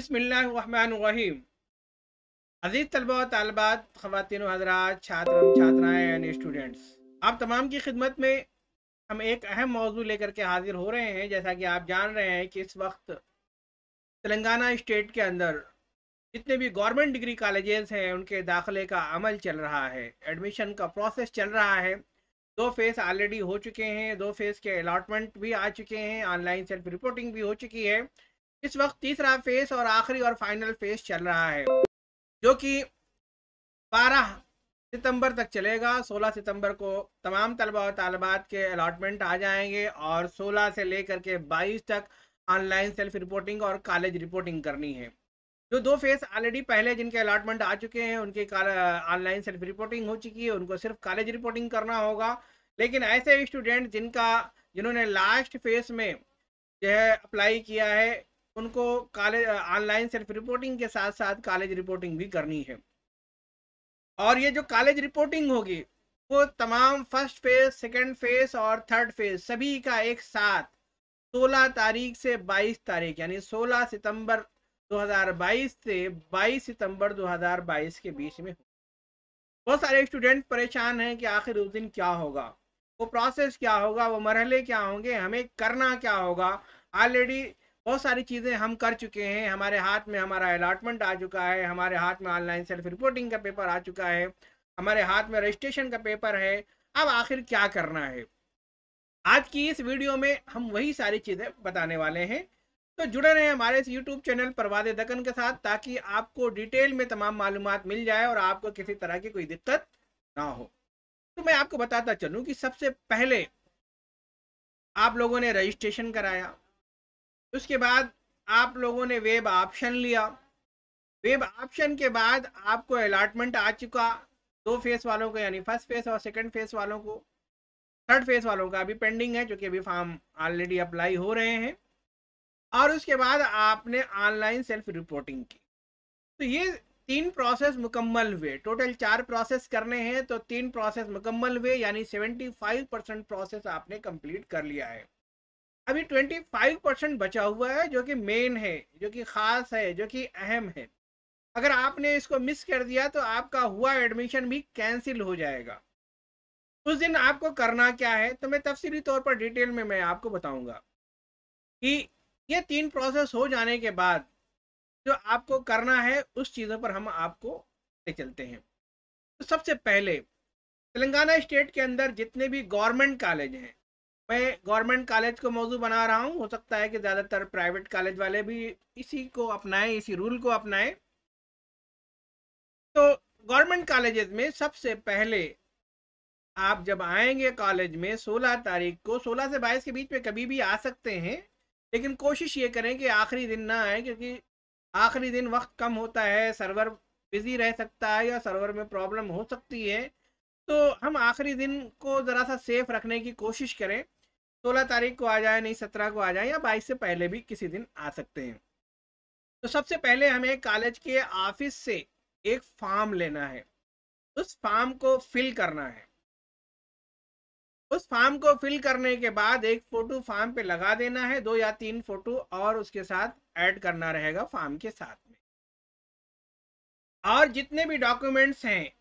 बिस्मिल्लाहिर्रहमानिर्रहीम। अजीज़ तलबा व तालिबात, ख़वातीन व हज़रात, छात्र एवं छात्राएँ यानी स्टूडेंट्स, आप तमाम की खिदमत में हम एक अहम मौजू लेकर के हाजिर हो रहे हैं। जैसा कि आप जान रहे हैं कि इस वक्त तेलंगाना स्टेट के अंदर जितने भी गवर्नमेंट डिग्री कॉलेजेस हैं उनके दाखिले का अमल चल रहा है, एडमिशन का प्रोसेस चल रहा है। दो फेज़ ऑलरेडी हो चुके हैं, दो फेज़ के अलॉटमेंट भी आ चुके हैं, ऑनलाइन सेल्फ रिपोर्टिंग भी हो चुकी है। इस वक्त तीसरा फेज़ और आखिरी और फाइनल फेज़ चल रहा है, जो कि 12 सितंबर तक चलेगा। 16 सितंबर को तमाम तलबा और तालिबात के अलॉटमेंट आ जाएंगे और 16 से लेकर के 22 तक ऑनलाइन सेल्फ रिपोर्टिंग और कॉलेज रिपोर्टिंग करनी है। जो दो फेस ऑलरेडी पहले जिनके अलॉटमेंट आ चुके हैं उनकी ऑनलाइन सेल्फ रिपोर्टिंग हो चुकी है, उनको सिर्फ कॉलेज रिपोर्टिंग करना होगा। लेकिन ऐसे स्टूडेंट जिन्होंने लास्ट फेस में जो है अप्लाई किया है, उनको कॉलेज ऑनलाइन सेल्फ रिपोर्टिंग के साथ साथ कॉलेज रिपोर्टिंग भी करनी है। और ये जो कॉलेज रिपोर्टिंग होगी वो तमाम फर्स्ट फेज, सेकंड फेज और थर्ड फेज सभी का एक साथ 16 तारीख से 22 तारीख यानी 16 सितंबर 2022 से 22 सितंबर 2022 के बीच में। बहुत सारे स्टूडेंट परेशान हैं कि आखिर उस दिन क्या होगा, वो प्रोसेस क्या होगा, वो मरहले क्या होंगे, हमें करना क्या होगा। ऑलरेडी बहुत सारी चीज़ें हम कर चुके हैं, हमारे हाथ में हमारा अलॉटमेंट आ चुका है, हमारे हाथ में ऑनलाइन सेल्फ रिपोर्टिंग का पेपर आ चुका है, हमारे हाथ में रजिस्ट्रेशन का पेपर है। अब आखिर क्या करना है, आज की इस वीडियो में हम वही सारी चीज़ें बताने वाले हैं। तो जुड़े रहें हमारे इस यूट्यूब चैनल परवादे दक्कन के साथ, ताकि आपको डिटेल में तमाम मालूमात मिल जाए और आपको किसी तरह की कोई दिक्कत ना हो। तो मैं आपको बताता चलूं कि सबसे पहले आप लोगों ने रजिस्ट्रेशन कराया, उसके बाद आप लोगों ने वेब ऑप्शन लिया, वेब ऑप्शन के बाद आपको अलॉटमेंट आ चुका दो फेस वालों को, यानी फर्स्ट फेस और सेकंड फेस वालों को। थर्ड फेस वालों का अभी पेंडिंग है, क्योंकि अभी फॉर्म ऑलरेडी अप्लाई हो रहे हैं। और उसके बाद आपने ऑनलाइन सेल्फ रिपोर्टिंग की। तो ये तीन प्रोसेस मुकम्मल हुए, टोटल 4 प्रोसेस करने हैं, तो 3 प्रोसेस मुकम्मल हुए, यानी 75% प्रोसेस आपने कंप्लीट कर लिया है। अभी 25% बचा हुआ है, जो कि मेन है, जो कि खास है, जो कि अहम है। अगर आपने इसको मिस कर दिया तो आपका हुआ एडमिशन भी कैंसिल हो जाएगा। उस दिन आपको करना क्या है, तो मैं तफसीली तौर पर डिटेल में मैं आपको बताऊंगा कि ये 3 प्रोसेस हो जाने के बाद जो आपको करना है उस चीज़ों पर हम आपको ले चलते हैं। तो सबसे पहले तेलंगाना स्टेट के अंदर जितने भी गवर्नमेंट कॉलेज हैं, मैं गवर्नमेंट कॉलेज को मौजू बना रहा हूँ, हो सकता है कि ज़्यादातर प्राइवेट कॉलेज वाले भी इसी को अपनाएं, इसी रूल को अपनाएं। तो गवर्नमेंट कॉलेजेस में सबसे पहले आप जब आएंगे कॉलेज में 16 तारीख को, 16 से 22 के बीच में कभी भी आ सकते हैं, लेकिन कोशिश ये करें कि आखिरी दिन ना आए, क्योंकि आखिरी दिन वक्त कम होता है, सर्वर बिजी रह सकता है या सर्वर में प्रॉब्लम हो सकती है। तो हम आखिरी दिन को ज़रा सा सेफ रखने की कोशिश करें। 16 तारीख को आ जाए, नहीं 17 को आ जाए, या 22 से पहले भी किसी दिन आ सकते हैं। तो सबसे पहले हमें कॉलेज के ऑफिस से एक फॉर्म लेना है, उस फॉर्म को फिल करना है। उस फॉर्म को फिल करने के बाद एक फ़ोटो फॉर्म पे लगा देना है, 2 या 3 फ़ोटो, और उसके साथ ऐड करना रहेगा फॉर्म के साथ में। और जितने भी डॉक्यूमेंट्स हैं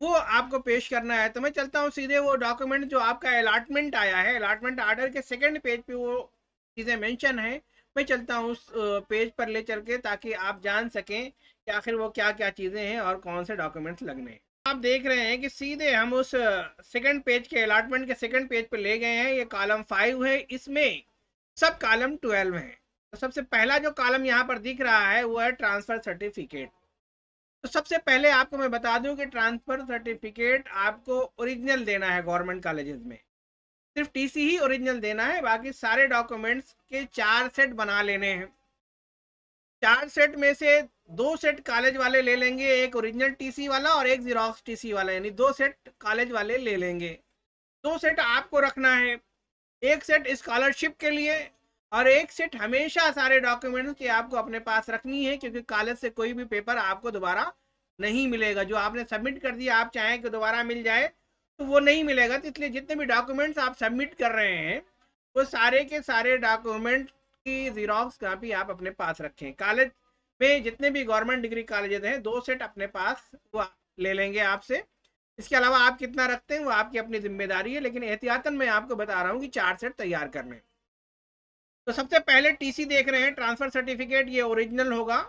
वो आपको पेश करना है। तो मैं चलता हूँ सीधे वो डॉक्यूमेंट जो आपका अलॉटमेंट आया है, अलॉटमेंट आर्डर के सेकंड पेज पे वो चीज़ें मेंशन है। मैं चलता हूँ उस पेज पर ले चल के, ताकि आप जान सकें कि आखिर वो क्या क्या चीज़ें हैं और कौन से डॉक्यूमेंट्स लगने हैं। आप देख रहे हैं कि सीधे हम उस सेकंड पेज के, अलॉटमेंट के सेकंड पेज पर ले गए हैं। ये कॉलम 5 है, इसमें सब कॉलम 12 है। तो सबसे पहला जो कॉलम यहाँ पर दिख रहा है वो है ट्रांसफ़र सर्टिफिकेट। तो सबसे पहले आपको मैं बता दूं कि ट्रांसफ़र सर्टिफिकेट आपको ओरिजिनल देना है। गवर्नमेंट कॉलेजेस में सिर्फ टीसी ही ओरिजिनल देना है, बाकी सारे डॉक्यूमेंट्स के 4 सेट बना लेने हैं। 4 सेट में से 2 सेट कॉलेज वाले ले लेंगे, एक ओरिजिनल टीसी वाला और एक जीरोक्स टीसी वाला, यानी 2 सेट कॉलेज वाले ले लेंगे। 2 सेट आपको रखना है, एक सेट स्कॉलरशिप के लिए और एक सेट हमेशा सारे डॉक्यूमेंट्स की आपको अपने पास रखनी है, क्योंकि कॉलेज से कोई भी पेपर आपको दोबारा नहीं मिलेगा। जो आपने सबमिट कर दिया आप चाहें कि दोबारा मिल जाए तो वो नहीं मिलेगा। तो इसलिए जितने भी डॉक्यूमेंट्स आप सबमिट कर रहे हैं वो सारे के सारे डॉक्यूमेंट की जीरोक्स कापी आप अपने पास रखें। कॉलेज में जितने भी गवर्नमेंट डिग्री कॉलेजेस हैं 2 सेट अपने पास वो ले लेंगे आपसे। इसके अलावा आप कितना रखते हैं वो आपकी अपनी जिम्मेदारी है, लेकिन एहतियातन मैं आपको बता रहा हूँ कि 4 सेट तैयार कर लें। तो सबसे पहले टीसी देख रहे हैं, ट्रांसफर सर्टिफिकेट, ये ओरिजिनल होगा,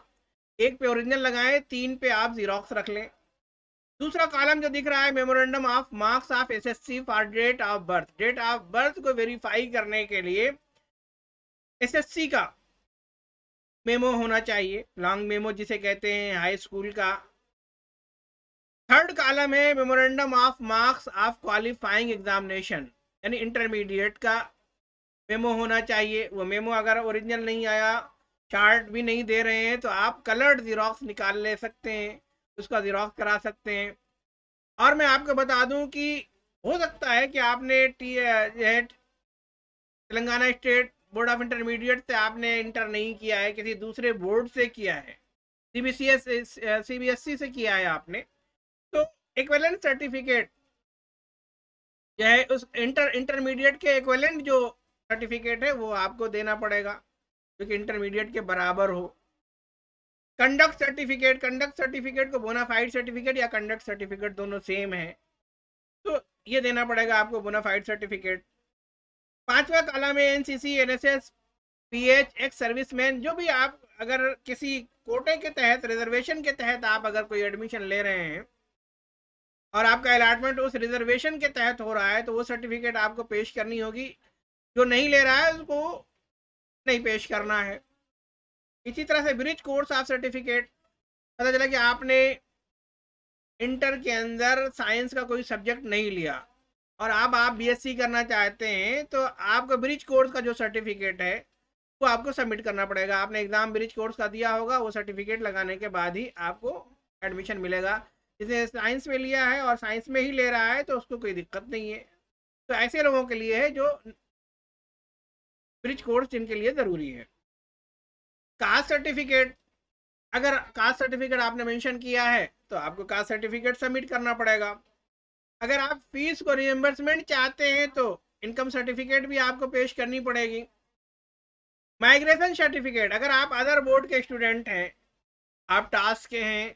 एक पे ओरिजिनल लगाएं, 3 पे आप जीरोक्स रख लें। दूसरा कॉलम जो दिख रहा है, memorandum of marks of SSC for date of birth. Date of birth को वेरीफाई करने के लिए एसएससी का मेमो होना चाहिए, लॉन्ग मेमो जिसे कहते हैं, हाई स्कूल का। थर्ड कॉलम है memorandum of marks of qualifying examination, यानी इंटरमीडिएट का मेमो होना चाहिए। वो मेमो अगर ओरिजिनल नहीं आया, चार्ट भी नहीं दे रहे हैं, तो आप कलर्ड जीरोक्स निकाल ले सकते हैं, उसका जीरोक्स करा सकते हैं। और मैं आपको बता दूं कि हो सकता है कि आपने Telangana state board of intermediate से आपने इंटर नहीं किया है, किसी दूसरे बोर्ड से किया है, सीबीएसई से किया है आपने, तो इक्विवेलेंट सर्टिफिकेट जो है उस इंटरमीडिएट के इक्विवेलेंट जो सर्टिफिकेट है वो आपको देना पड़ेगा, जो कि इंटरमीडिएट के बराबर हो। कंडक्ट सर्टिफिकेट को बोनाफाइड सर्टिफिकेट या कंडक्ट सर्टिफिकेट दोनों सेम है, तो ये देना पड़ेगा आपको, बोनाफाइड सर्टिफिकेट। पांचवा कॉलम है NCC, NSS, pH, ex serviceman. जो भी आप अगर किसी कोटे के तहत, रिजर्वेशन के तहत आप अगर कोई एडमिशन ले रहे हैं और आपका अलॉटमेंट उस रिजर्वेशन के तहत हो रहा है, तो वो सर्टिफिकेट आपको पेश करनी होगी। जो नहीं ले रहा है उसको नहीं पेश करना है। इसी तरह से ब्रिज कोर्स ऑफ सर्टिफिकेट, पता चला कि आपने इंटर के अंदर साइंस का कोई सब्जेक्ट नहीं लिया और अब आप बीएससी करना चाहते हैं, तो आपका ब्रिज कोर्स का जो सर्टिफिकेट है वो आपको सबमिट करना पड़ेगा। आपने एग्जाम ब्रिज कोर्स का दिया होगा, वो सर्टिफिकेट लगाने के बाद ही आपको एडमिशन मिलेगा। जिसने साइंस में लिया है और साइंस में ही ले रहा है तो उसको कोई दिक्कत नहीं है। तो ऐसे लोगों के लिए है जो ब्रिज कोर्स जिनके लिए ज़रूरी है। कास्ट सर्टिफिकेट, अगर कास्ट सर्टिफिकेट आपने मेंशन किया है तो आपको कास्ट सर्टिफिकेट सबमिट करना पड़ेगा। अगर आप फीस को रिएम्बर्समेंट चाहते हैं तो इनकम सर्टिफिकेट भी आपको पेश करनी पड़ेगी। माइग्रेशन सर्टिफिकेट, अगर आप अदर बोर्ड के स्टूडेंट हैं, आप टास्क के हैं,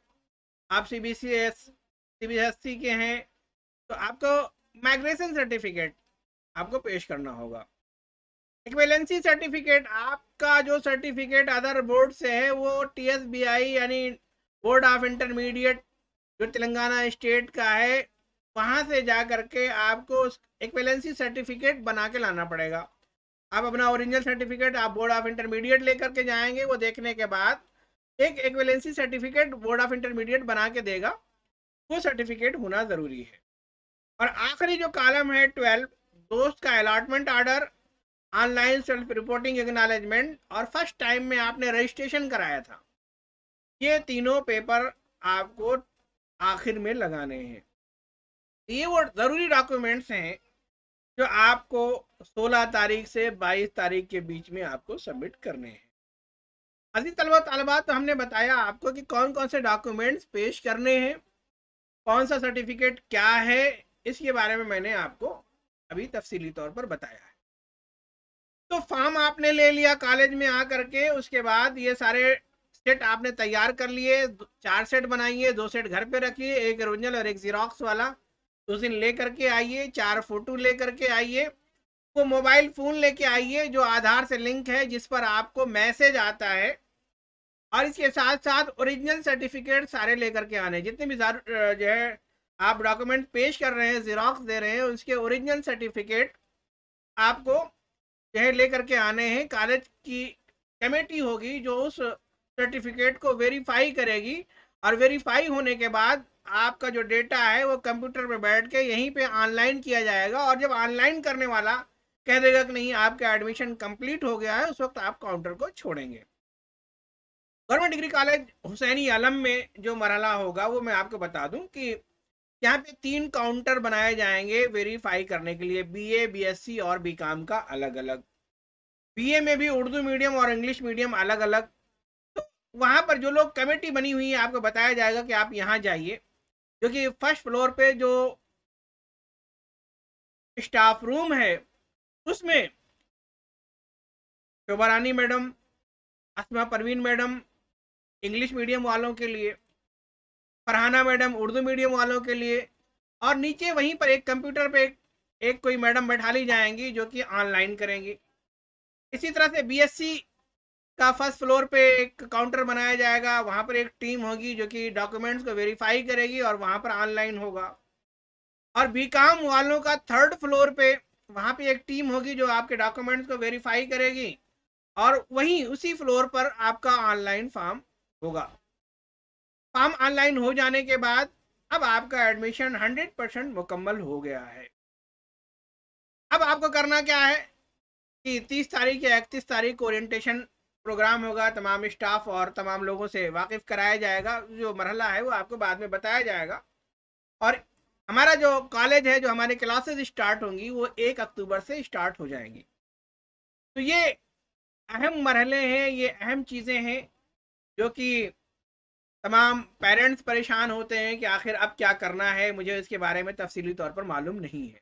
आप सीबीएसई के हैं, तो आपको माइग्रेशन सर्टिफिकेट आपको पेश करना होगा। इक्विवेलेंसी सर्टिफिकेट, आपका जो सर्टिफिकेट अदर बोर्ड से है वो टीएसबीआई यानी बोर्ड ऑफ इंटरमीडिएट जो तेलंगाना स्टेट का है, वहाँ से जा करके आपको इक्विवेलेंसी सर्टिफिकेट बना के लाना पड़ेगा। आप अपना ओरिजिनल सर्टिफिकेट आप बोर्ड ऑफ इंटरमीडिएट लेकर के जाएंगे, वो देखने के बाद एक equivalency certificate board of intermediate बना के देगा, वो सर्टिफिकेट होना ज़रूरी है। और आखिरी जो कॉलम है 12, दोस्त का allotment order, online self reporting acknowledgement और फर्स्ट टाइम में आपने रजिस्ट्रेशन कराया था, ये तीनों पेपर आपको आखिर में लगाने हैं। ये वो ज़रूरी डॉक्यूमेंट्स हैं जो आपको 16 तारीख से 22 तारीख के बीच में आपको सबमिट करने हैं। अजीज तलबा तालिबात, तो हमने बताया आपको कि कौन कौन से डॉक्यूमेंट्स पेश करने हैं, कौन सा सर्टिफिकेट क्या है, इसके बारे में मैंने आपको अभी तफसीली तौर पर बताया है। तो फॉर्म आपने ले लिया कॉलेज में आकर के, उसके बाद ये सारे सेट आपने तैयार कर लिए, 4 सेट बनाइए, 2 सेट घर पे रखिए, एक ओरिजिनल और एक जीरोक्स वाला उस दिन ले करके आइए, 4 फोटो ले करके आइए, वो मोबाइल फ़ोन लेके आइए जो आधार से लिंक है, जिस पर आपको मैसेज आता है, और इसके साथ साथ ओरिजिनल सर्टिफिकेट सारे लेकर के आने, जितने भी जो है आप डॉक्यूमेंट पेश कर रहे हैं, जीरोक्स दे रहे हैं, उसके ओरिजिनल सर्टिफिकेट आपको जो है लेकर के आने हैं। कॉलेज की कमेटी होगी जो उस सर्टिफिकेट को वेरीफाई करेगी, और वेरीफाई होने के बाद आपका जो डेटा है वो कंप्यूटर पे बैठ के यहीं पे ऑनलाइन किया जाएगा, और जब ऑनलाइन करने वाला कह देगा कि नहीं आपका एडमिशन कंप्लीट हो गया है, उस वक्त आप काउंटर को छोड़ेंगे। गवर्नमेंट डिग्री कॉलेज हुसैनी आलम में जो मरहला होगा वो मैं आपको बता दूं कि यहाँ पे 3 काउंटर बनाए जाएंगे वेरीफाई करने के लिए, बीए, बीएससी और बीकॉम का अलग अलग। बीए में भी उर्दू मीडियम और इंग्लिश मीडियम अलग अलग। तो वहाँ पर जो लोग कमेटी बनी हुई है आपको बताया जाएगा कि आप यहाँ जाइए, जो कि फर्स्ट फ्लोर पे जो स्टाफ रूम है उसमें शोभा रानी मैडम, अस्मा परवीन मैडम इंग्लिश मीडियम वालों के लिए, फरहाना मैडम उर्दू मीडियम वालों के लिए, और नीचे वहीं पर एक कंप्यूटर पे एक कोई मैडम बैठा ली जाएंगी जो कि ऑनलाइन करेंगी। इसी तरह से बीएससी का फर्स्ट फ्लोर पे एक काउंटर बनाया जाएगा, वहां पर एक टीम होगी जो कि डॉक्यूमेंट्स को वेरीफाई करेगी और वहां पर ऑनलाइन होगा। और बीकॉम वालों का थर्ड फ्लोर पे, वहां पे एक टीम होगी जो आपके डॉक्यूमेंट्स को वेरीफाई करेगी और वहीं उसी फ्लोर पर आपका ऑनलाइन फॉर्म होगा। फॉर्म ऑनलाइन हो जाने के बाद अब आपका एडमिशन 100% मुकम्मल हो गया है। अब आपको करना क्या है कि 30 तारीख या 31 तारीख को ओरिएंटेशन प्रोग्राम होगा, तमाम स्टाफ और तमाम लोगों से वाकिफ कराया जाएगा। जो मरहला है वो आपको बाद में बताया जाएगा। और हमारा जो कॉलेज है, जो हमारे क्लासेस स्टार्ट होंगी वो 1 अक्टूबर से स्टार्ट हो जाएंगी। तो ये अहम मरहले हैं, ये अहम चीज़ें हैं जो कि तमाम पेरेंट्स परेशान होते हैं कि आखिर अब क्या करना है, मुझे इसके बारे में तफसीली तौर पर मालूम नहीं है।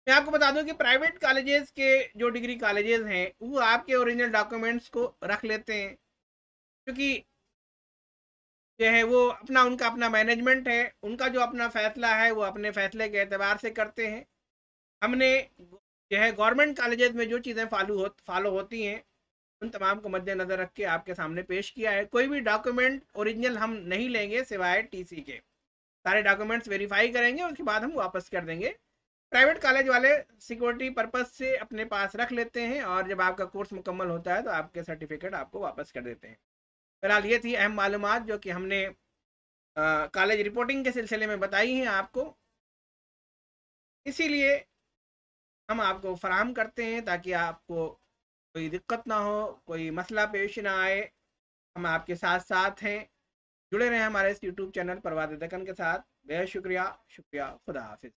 मैं आपको बता दूं कि प्राइवेट कॉलेजेस के जो डिग्री कॉलेजेस हैं वो आपके ओरिजिनल डॉक्यूमेंट्स को रख लेते हैं, क्योंकि जो है वो अपना उनका अपना मैनेजमेंट है, उनका जो अपना फैसला है वो अपने फैसले के एतबार से करते हैं। हमने जो है गवर्नमेंट कॉलेजेस में जो चीज़ें फॉलो होती हैं उन तमाम को मद्देनज़र रख के आपके सामने पेश किया है। कोई भी डॉक्यूमेंट ओरिजिनल हम नहीं लेंगे सिवाय टीसी के। सारे डॉक्यूमेंट्स वेरीफाई करेंगे, उसके बाद हम वापस कर देंगे। प्राइवेट कॉलेज वाले सिक्योरिटी पर्पज से अपने पास रख लेते हैं और जब आपका कोर्स मुकम्मल होता है तो आपके सर्टिफिकेट आपको वापस कर देते हैं। फिलहाल ये थी अहम मालूमात जो कि हमने कॉलेज रिपोर्टिंग के सिलसिले में बताई हैं आपको, इसीलिए हम आपको फराहम करते हैं ताकि आपको कोई दिक्कत ना हो, कोई मसला पेश ना आए। हम आपके साथ साथ हैं। जुड़े रहें हमारे इस यूट्यूब चैनल परवाज़ दक्कन के साथ। बेहद शुक्रिया, शुक्रिया, खुदा हाफिज़।